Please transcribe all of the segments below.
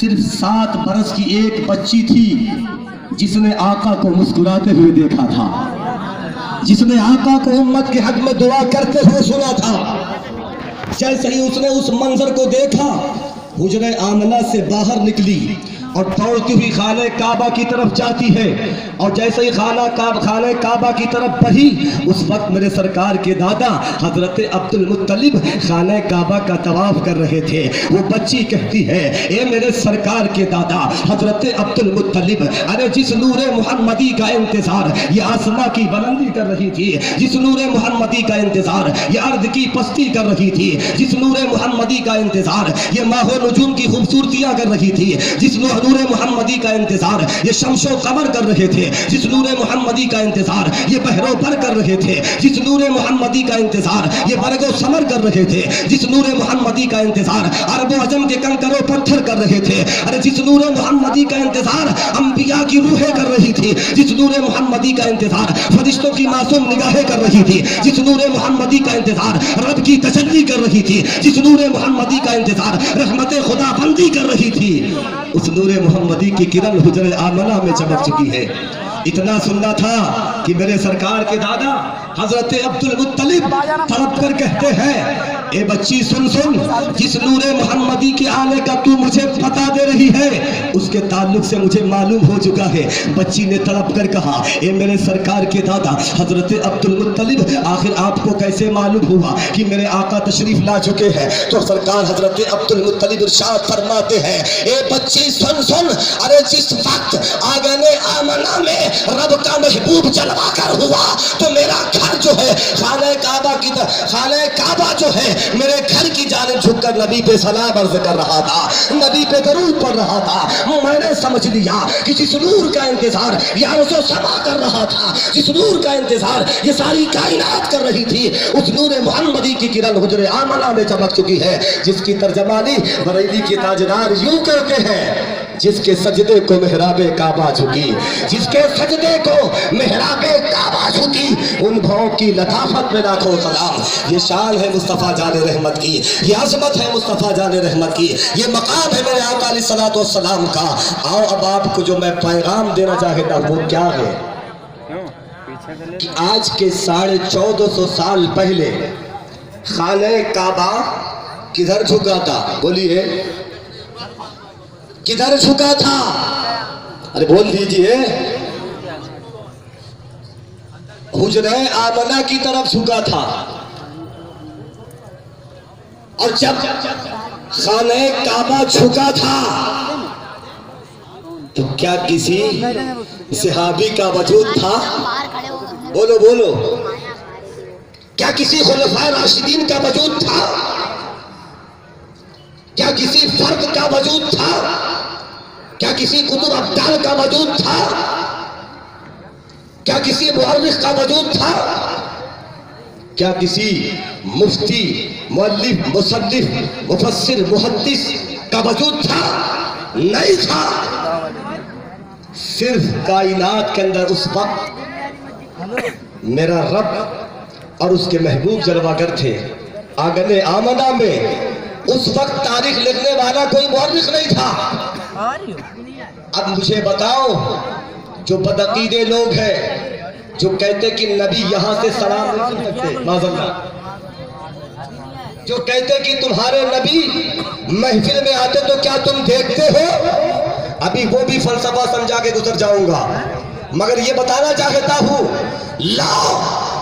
صرف 7 برس کی ایک بچی تھی جس نے آقا کو مسکراتے ہوئے دیکھا تھا، جس نے آقا کو امت کے حق میں دعا کرتے ہوئے سنا تھا۔ جیسے ہی اس نے اس منظر کو دیکھا، حجرہ آمنہ سے باہر نکلی اور دوڑتی ہوئی خانہ کعبہ کی طرف جاتی ہے، اور جیسے ہی خانہ کعبہ کی طرف بڑھی، اس وقت میرے سرکار کے دادا حضرت عبد المطلب خانہ کعبہ کا طواف کر رہے تھے۔ وہ بچی کہتی ہے، اے میرے سرکار کے دادا حضرت عبد المطلب، ارے جس نور محمدی کا انتظار یہ آسماں کی بلندی کر رہی تھی، جس نور محمدی کا انتظار یہ ارض کی پستی کر رہی تھی، جس نور محمدی کا انتظار یہ ماہ و نجوم کی خوبصورتیاں کر رہی تھی، جس نور محمدی کا انتظار یہ شمس و قمر کر رہے تھے، جس نور محمدی کا انتظار یہ بحر و بر کر رہے تھے، جس نور محمدی کا انتظار یہ برگ و ثمر کر رہے تھے، جس نور محمدی کا انتظار عرب و عجم کے کنکر و پتھر کر رہے تھے، ارے جس نور محمدی کا انتظار انبیاء کی روحیں کر رہی تھی، جس نور محمدی کا انتظار فرشتوں کی معصوم نگاہیں کر رہی تھی، جس نور محمدی کا انتظار رب کی تجلی کر رہی تھی، جس نور محمدی کا انتظار رحمت خدا بندی کر رہی تھی، اس نور محمدی کی کرن حجرہ آمنہ میں چمک چکی ہے۔ اتنا سننا تھا کہ میرے سرکار کے دادا حضرت عبد المطلب تڑپ کر کہتے ہیں، اے بچی سن سن، جس نور محمدی کے آنے کا تو مجھے بتا دے رہی ہے اس کے تعلق سے مجھے معلوم ہو چکا ہے۔ بچی نے تڑپ کر کہا، اے میرے سرکار کے دادا حضرت عبد المطلب، آخر آپ کو کیسے معلوم ہوا کہ میرے آقا تشریف لا چکے ہیں؟ تو سرکار حضرت عبد المطلب ارشاد فرماتے ہیں، اے بچی سن سن، ارے جس وقت آنگن آمنہ میں رب کا محبوب جلوہ کر ہوا تو میرا گھر جو ہے خانہ کعبہ جو ہے میرے گھر کی جانب جھک کر نبی پہ سلام عرض کر رہا تھا، نبی پہ درود پڑھ رہا تھا۔ میں نے سمجھ لیا کہ جس نور کا انتظار یہ عرض و سما کر رہا تھا، جس نور کا انتظار یہ ساری کائنات کر رہی تھی، اس نور محمدی کی کرن حجرہ آمنہ میں چمک چکی ہے، جس کی ترجمانی بریلی کے تاجدار یوں کرتے ہیں، جس کے سجدے کو محراب کعبہ جھکی، جس کے سجدے کو محراب کعبہ جھکی، ان بھاؤں کی لطافت میں لاکھوں سلام۔ یہ شان ہے مصطفیٰ جان رحمت کی، یہ عظمت ہے مصطفیٰ جان رحمت کی، یہ مقام ہے میرے آقا علیہ الصلوۃ والسلام کا۔ آؤ اب آپ کو جو میں پیغام دینا چاہتا ہوں وہ کیا ہے کہ آج کے 1450 سال پہلے خانہ کعبہ کدھر جھکا تھا؟ بولیے کدھر جھکا تھا؟ ارے بول دیجئے، حجرہ آمنہ کی طرف جھکا تھا۔ اور جب خانہ کعبہ جھکا تھا تو کیا کسی صحابی کا وجود تھا؟ بولو بولو، کیا کسی خلفائے راشدین کا وجود تھا؟ کیا کسی فرد کا وجود تھا؟ کیا کسی کتب ابدال کا وجود تھا؟ کیا کسی مورخ کا وجود تھا؟ کیا کسی مفتی، مؤلف، مصنف، مفسر، محدث کا وجود تھا؟ نہیں تھا۔ صرف کائنات کے اندر اس وقت میرا رب اور اس کے محبوب جلوہ گر تھے۔ آنگن آمنہ میں اس وقت تاریخ لکھنے والا کوئی مورخ نہیں تھا۔ اب مجھے بتاؤ، جو بدعقیدے لوگ ہیں جو کہتے کہ نبی یہاں سے سلام نہیں سن سکتے، معذاللہ، جو کہتے کہ تمہارے نبی محفل میں آتے تو کیا تم دیکھتے ہو؟ ابھی وہ بھی فلسفہ سمجھا کے گزر جاؤں گا، مگر یہ بتانا چاہتا ہوں، لاؤ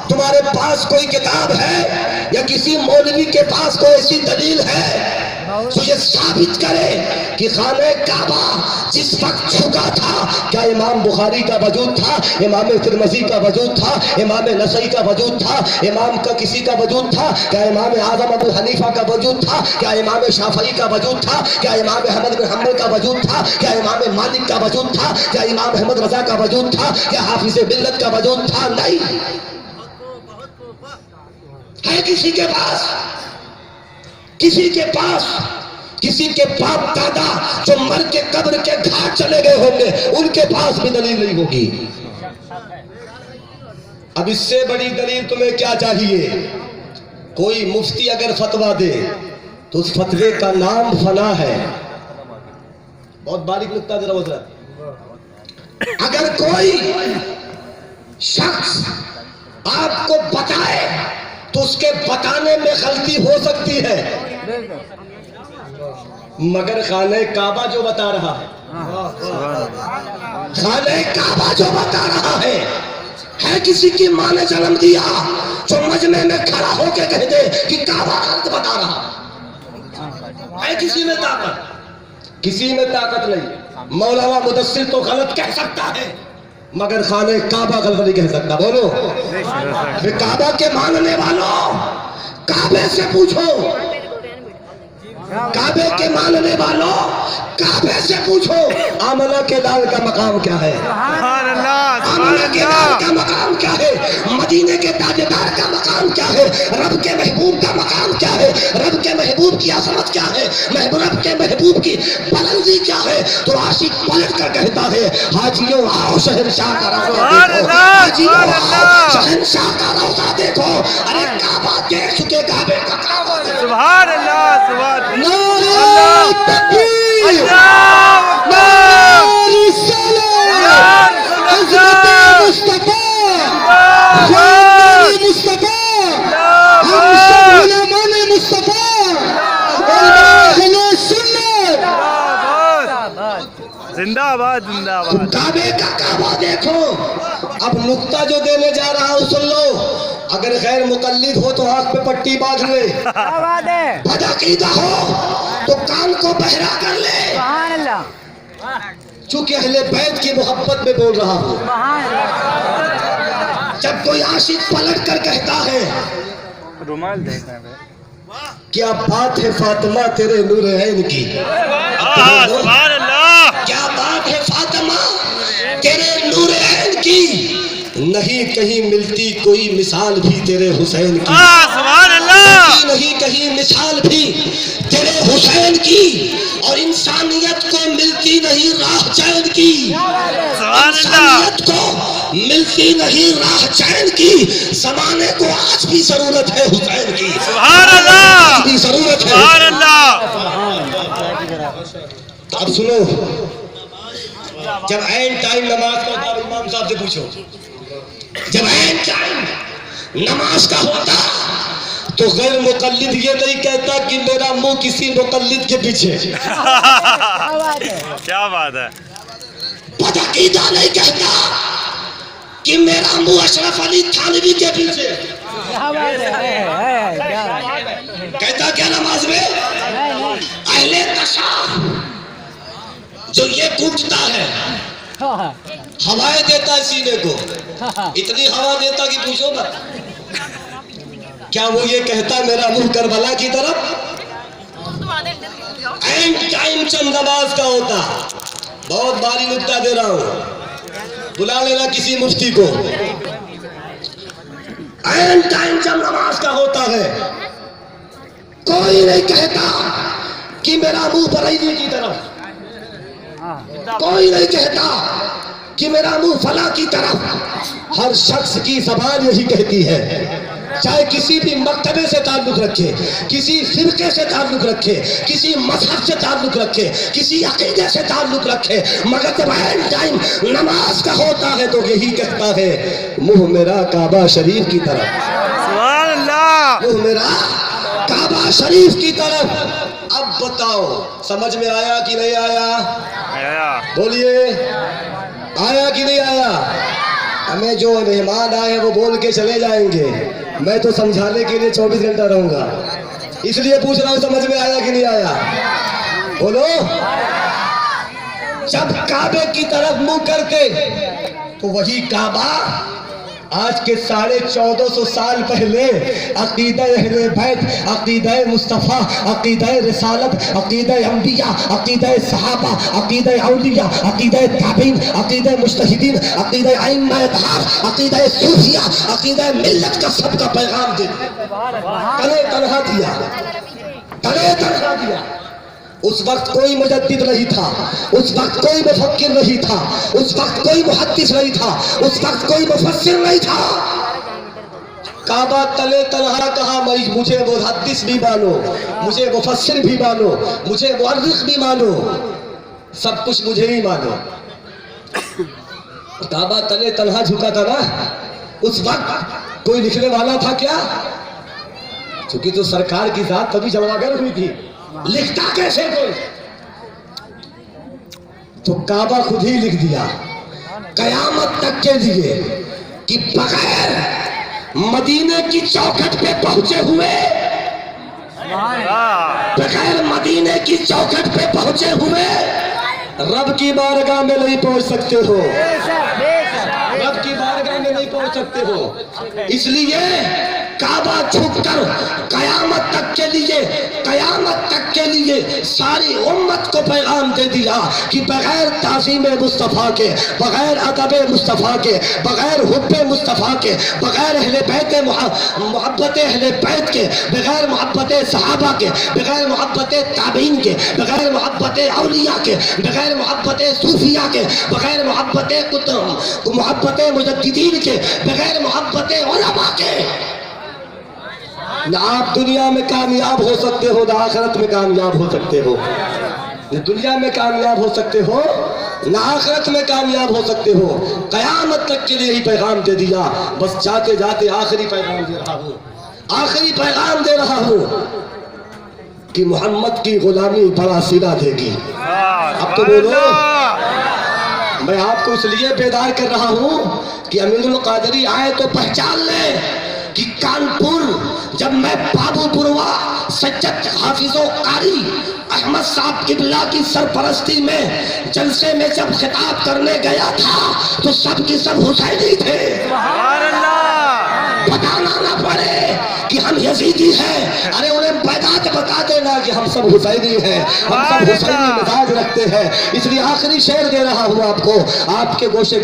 تمہارے پاس کوئی کتاب ہے یا کسی مولوی کے پاس کوئی ایسی دلیل ہے تو یہ ثابت کرے کہ خانہ کعبہ جس وقت جھکا تھا کیا امام بخاری کا وجود تھا، امام ترمذی کا وجود تھا، امام نسائی کا وجود تھا، امام کا کسی کا وجود تھا؟ کیا امام اعظم ابو حنیفہ کا وجود تھا؟ کیا امام شافعی کا وجود تھا؟ کیا امام احمد بن حنبل کا وجود تھا؟ کیا امام مالک کا وجود تھا؟ کیا امام احمد رضا کا وجود تھا؟ کیا حافظ ملت کا وجود تھا؟ نہیں ہے کسی کے پاس، کسی کے پاس، کسی کے باپ دادا جو مر کے قبر کے گھاٹ چلے گئے ہوں گے ان کے پاس بھی دلیل نہیں ہوگی۔ اب اس سے بڑی دلیل تمہیں کیا چاہیے؟ کوئی مفتی اگر فتویٰ دے تو اس فتوے کا نام فنا ہے، بہت باریک نقطہ دے رہا ہوں حضرت. اگر کوئی شخص آپ کو بتائے تو اس کے بتانے میں غلطی ہو سکتی ہے، مگر خانہ کعبہ جو بتا رہا ہے، خانہ کعبہ جو بتا رہا ہے کسی کی ماں نے جنم دیا جو مجمع میں کھڑا ہو کے کہہ دے کہ کعبہ غلط بتا رہا ہے کسی میں طاقت؟ کسی میں طاقت نہیں. مولانا مدثر تو غلط کہہ سکتا ہے مگر خانہ کعبہ غلط نہیں کہہ سکتا. بولو کعبہ کے ماننے والوں کعبے سے پوچھو، کعبے کے ماننے والوں کعبے سے پوچھو آمنہ کے لال کا مقام کیا ہے، آمنہ کے لال کا مقام کیا ہے، مدینے کے تاجدار کا مقام کیا ہے، رب کے محبوب کا مقام کیا ہے، رب کے محبوب کی عظمت کیا ہے، رب کے محبوب کی بلندی کیا ہے. تو عاشق پلٹ کر کہتا ہے حاجیوں آؤ شہنشاہ کا روضہ دیکھو، حاجیوں آؤ شہنشاہ کا روضہ دیکھو. ارے کعبہ دیکھ چکے، کعبے کا کعبہ دیکھو. سبحان اللہ سبحان نعرہ تکبیر، نعرہ رسالت، عظمت مصطفیٰ، خاندان مصطفیٰ، ہم سب علماء مصطفیٰ، علماء اہل سنت. زندہ آباد زندہ آباد. کعبے کا کعبہ دیکھو. اب نقطہ جو دینے جا رہا ہوں سن لو. اگر غیر مقلد ہو تو آنکھ پہ پٹی باندھ لے، بدعقیدہ ہو تو کان کو بہرا کر لے. سبحان اللہ. چونکہ اہل بیت کی محبت میں بول رہا ہوں. جب کوئی عاشق پلٹ کر کہتا ہے رومال دیکھنا ہے. کیا بات ہے فاطمہ تیرے نور عین کی، سبحان اللہ. کیا بات ہے فاطمہ تیرے نور عین کی، نہیں کہیں ملتی کوئی مثال بھی تیرے حسین کی، سبحان اللہ. نہیں کہیں مثال بھی تیرے حسین کی، اور انسانیت کو ملتی نہیں راہ چین کی، انسانیت کو ملتی نہیں راہ چین کی. زمانے کو آج بھی ضرورت ہے حسین کی، سبحان اللہ. آج بھی ضرورت ہے. سبحان اللہ. اب سنو، جب عین ٹائم نماز کا ہوتا، امام صاحب سے پوچھو، جب عین ٹائم نماز کا ہوتا تو غیر مقلد یہ نہیں کہتا کہ میرا منہ کسی مقلد کے پیچھے، کیا بات ہے. بدعقیدہ نہیں کہتا کہ میرا منہ اشرف علی تھانوی کے پیچھے. کہتا کیا نماز میں؟ اہل تشاہ جو یہ کوٹتا ہے، ہوائیں دیتا ہے سینے کو، اتنی ہوا دیتا کہ پوچھو مت. کیا وہ یہ کہتا میرا منہ کربلا کی طرف؟ اینڈ ٹائم چند نماز کا ہوتا. بہت باری نکتہ دے رہا ہوں، بلا لینا کسی مفتی کو. اینڈ ٹائم چند نماز کا ہوتا ہے، کوئی نہیں کہتا کہ میرا منہ بریلی کی طرف، کوئی نہیں کہتا کہ میرا منہ فلاں کی طرف. ہر شخص کی زبان یہی کہتی ہے، چاہے کسی بھی مرتبے سے تعلق رکھے، کسی فرقے سے تعلق رکھے، کسی مذہب سے تعلق رکھے، کسی عقیدے سے تعلق رکھے، مگر جب عین ٹائم نماز کا ہوتا ہے تو یہی کہتا ہے منہ میرا کعبہ شریف کی طرف، سبحان اللہ. منہ میرا کعبہ شریف کی طرف. اب بتاؤ سمجھ میں آیا کہ نہیں آیا؟ بولیے آیا کہ نہیں آیا؟ ہمیں جو مہمان آئے ہیں وہ بول کے چلے جائیں گے، میں تو سمجھانے کے لیے 24 گھنٹہ رہوں گا، اس لیے پوچھ رہا ہوں سمجھ میں آیا کہ نہیں آیا؟ بولو. جب کعبے کی طرف منہ کرتے تو وہی کعبہ آج کے 1450 سال پہلے عقیدہ اہل بیت، عقیدہ مصطفیٰ، عقیدہ رسالت، عقیدہ انبیاء، عقیدہ صحابہ، عقیدہ اولیاء، عقیدہ تابعین، عقیدہ مجتہدین، عقیدہ ائمہ اطہار، عقیدہ صوفیہ، عقیدہ ملت کا سب کا پیغام دے تنے تنہا دیا، تنے تنہا دیا. اس وقت کوئی مجدد نہیں تھا، اس وقت کوئی مفکر نہیں تھا، اس وقت کوئی محدث نہیں تھا، اس وقت کوئی مفسر نہیں تھا. کعبہ تلے تنہا کہا، مجھے محدث بھی مانو، مجھے مفسر بھی مانو، مجھے مورخ بھی مانو. سب کچھ مجھے ہی مانو. کعبہ تنے تنہا جھکا تھا نا اس وقت، کوئی لکھنے والا تھا کیا؟ چونکہ تو سرکار کی ذات تبھی جلواگر ہوئی تھی، لکھتا کیسے کوئی؟ تو کعبہ خود ہی لکھ دیا قیامت تک کے لیے کہ بغیر مدینے کی چوکھٹ پہ پہنچے ہوئے، بغیر مدینے کی چوکھٹ پہ پہنچے ہوئے رب کی بارگاہ میں نہیں پہنچ سکتے ہو، رب کی بارگاہ میں نہیں پہنچ سکتے ہو. اس لیے کعبہ جھک کر قیامت تک کے لیے، قیامت تک کے لیے ساری امت کو پیغام دے دیا کہ بغیر تعظیم مصطفیٰ کے، بغیر ادب مصطفیٰ کے، بغیر حب مصطفیٰ کے، بغیر اہل بیت محبت اہل بیت کے، بغیر محبت صحابہ کے، بغیر محبت تابعین کے، بغیر محبت اولیاء کے، بغیر محبت صوفیاء کے، بغیر محبت محبت مجددین کے، بغیر محبت علماء کے نہ آپ دنیا میں کامیاب ہو سکتے ہو، نہ آخرت میں کامیاب ہو سکتے ہو. نہ دنیا میں کامیاب ہو سکتے ہو، نہ آخرت میں کامیاب ہو سکتے ہو. قیامت تک کے لیے ہی پیغام دے دیا. بس جاتے جاتے آخری پیغام دے رہا ہوں، آخری پیغام دے رہا ہوں کہ محمد کی غلامی بڑا صلہ دے گی. اب تو بولو. میں آپ کو اس لیے بیدار کر رہا ہوں کہ امین القادری آئے تو پہچان لیں کہ کانپور جب میں بابو پروا سجد حافظ و قاری احمد صاحب قبلہ کی سرپرستی میں جلسے میں جب خطاب کرنے گیا تھا تو سب کی سب حسینی تھے. بتانا نہ پڑے کہ ہم یزیدی ہیں، ارے انہیں بیدات بتا دینا کہ ہم سب حسینی ہیں، ہم سب حسینی مزاج رکھتے ہیں. اس لیے آخری شعر دے رہا ہوں آپ کو، آپ کے گوشے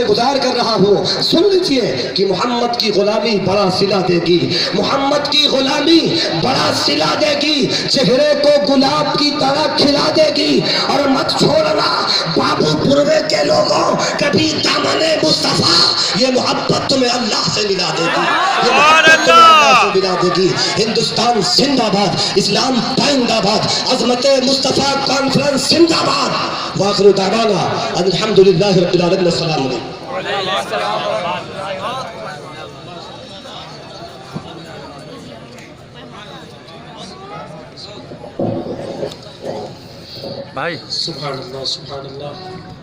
گزار کر رہا ہوں. سن لیجئے کہ محمد کی غلامی بڑا صلہ دے گی، محمد کی غلامی بڑا صلہ دے گی، چہرے کو گلاب کی طرح کھلا دے گی. اور مت چھوڑنا بابو پروے کے لوگوں کبھی دامن مصطفیٰ، یہ محبت تمہیں اللہ سے ملا دے گی، یہ محبت تمہیں اللہ سے ملا دے گی. ہندوستان زندہ باد، اسلام پائندہ باد، عظمت مصطفیٰ کانفرنس زندہ باد. وآخر دعوانا الحمدللہ رب العالمین. السلام علیکم. بھائی سبحان اللہ، سبحان اللہ.